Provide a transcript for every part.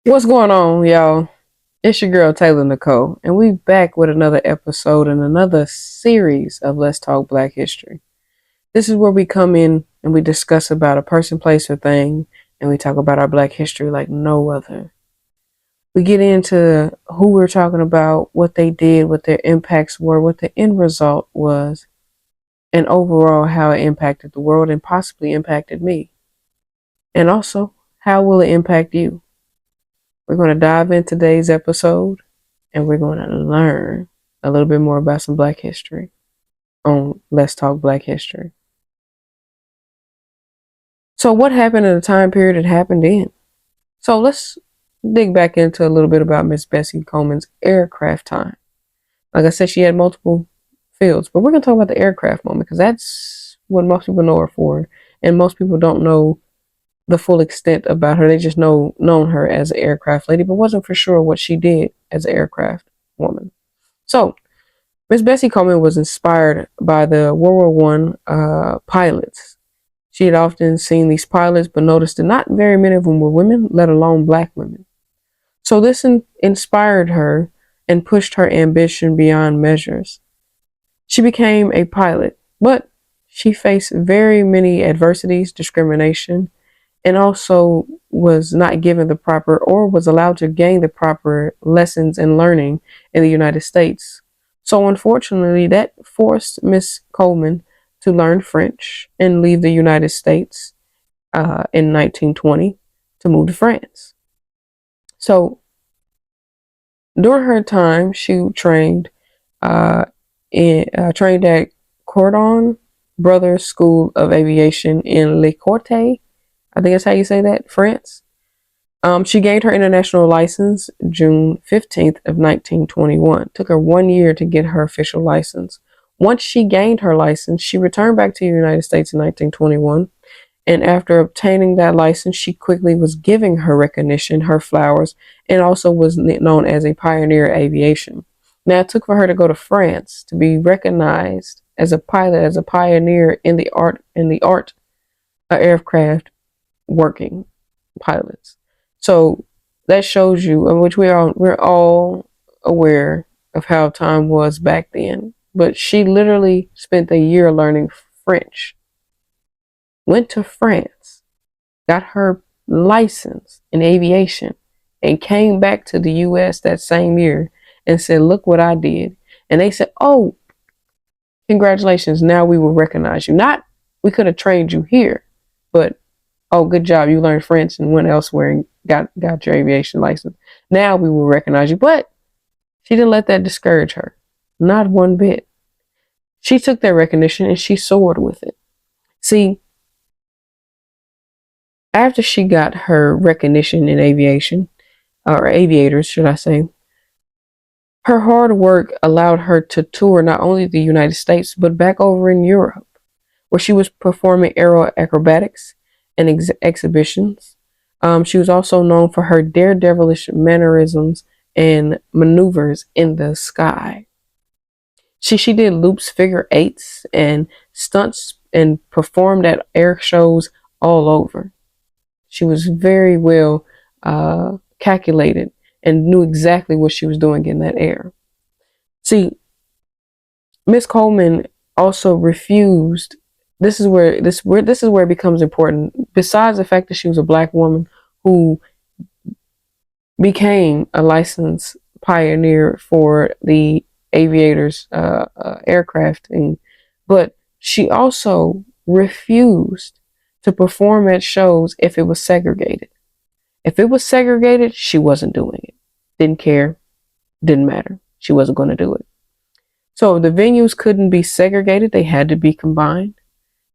What's going on, y'all? It's your girl Taylor Nicole, and we back with another episode and another series of Let's Talk Black History. This is where we come in and we discuss about a person, place, or thing, and we talk about our Black history like no other. We get into who we're talking about, what they did, what their impacts were, what the end result was, and overall how it impacted the world and possibly impacted me. And also, how will it impact you? We're going to dive in today's episode and we're going to learn a little bit more about some Black history on Let's Talk Black History. So, what happened in the time period it happened in? So, let's dig back into a little bit about Miss Bessie Coleman's aircraft time. Like I said, she had multiple fields, but we're going to talk about the aircraft moment because that's what most people know her for, and most people don't know the full extent about her. They just known her as an aircraft lady, but wasn't for sure what she did as an aircraft woman. So, Miss Bessie Coleman was inspired by the World War I pilots. She had often seen these pilots, but noticed that not very many of them were women, let alone black women. So this inspired her and pushed her ambition beyond measures. She became a pilot, but she faced very many adversities, discrimination, and also was not given the proper or was allowed to gain the proper lessons and learning in the United States. So unfortunately, that forced Miss Coleman to learn French and leave the United States in 1920 to move to France. So during her time, she trained at Cordon Brothers School of Aviation in Le Corte. I think that's how you say that, France. She gained her international license June 15th of 1921. Took her 1 year to get her official license. Once she gained her license, she returned back to the United States in 1921. And after obtaining that license, she quickly was giving her recognition, her flowers, and also was known as a pioneer of aviation. Now, it took for her to go to France to be recognized as a pilot, as a pioneer in the art of aircraft working pilots. So that shows you, which we're all aware of how time was back then. But she literally spent a year learning French, went to France, got her license in aviation, and came back to the US that same year and said, "Look what I did." And they said, "Oh, congratulations, now we will recognize you." Not, "We could have trained you here," but, "Oh, good job, you learned French and went elsewhere and got your aviation license. Now we will recognize you." But she didn't let that discourage her. Not one bit. She took that recognition and she soared with it. See, after she got her recognition in aviation, or aviators, should I say, her hard work allowed her to tour not only the United States, but back over in Europe, where she was performing aero acrobatics and exhibitions. She was also known for her daredevilish mannerisms and maneuvers in the sky. She did loops, figure eights, and stunts and performed at air shows all over. She was very well calculated and knew exactly what she was doing in that air. See, Miss Coleman also refused. This is where it becomes important. Besides the fact that she was a black woman who became a licensed pioneer for the aviators aircraft, but she also refused to perform at shows if it was segregated. If it was segregated, she wasn't doing it. Didn't care. Didn't matter. She wasn't going to do it. So the venues couldn't be segregated. They had to be combined.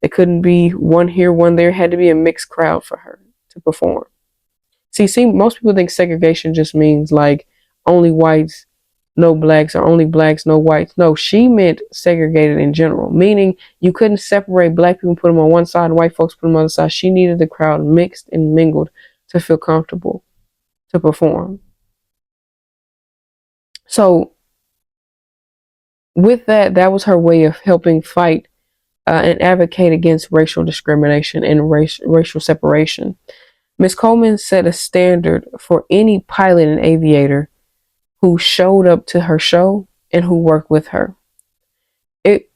They couldn't be one here, one there. It had to be a mixed crowd for her to perform. See, most people think segregation just means like only whites, no blacks, or only blacks, no whites. No, she meant segregated in general, meaning you couldn't separate black people and put them on one side and white folks put them on the other side. She needed the crowd mixed and mingled to feel comfortable to perform. So with that, that was her way of helping fight and advocate against racial discrimination and racial separation. Miss Coleman set a standard for any pilot and aviator who showed up to her show and who worked with her. It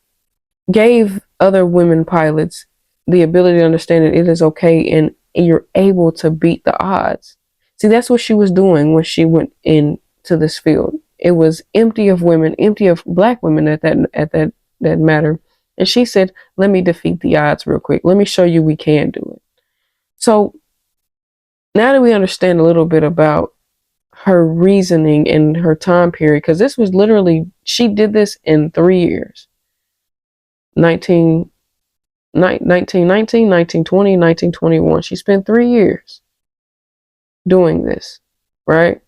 gave other women pilots the ability to understand that it is okay and you're able to beat the odds. See, that's what she was doing when she went into this field. It was empty of women, empty of black women at that matter. And she said, let me defeat the odds real quick. Let me show you we can do it. So now that we understand a little bit about her reasoning and her time period, because this was literally, she did this in 3 years. 1919, 1920, 1921. She spent 3 years doing this, right?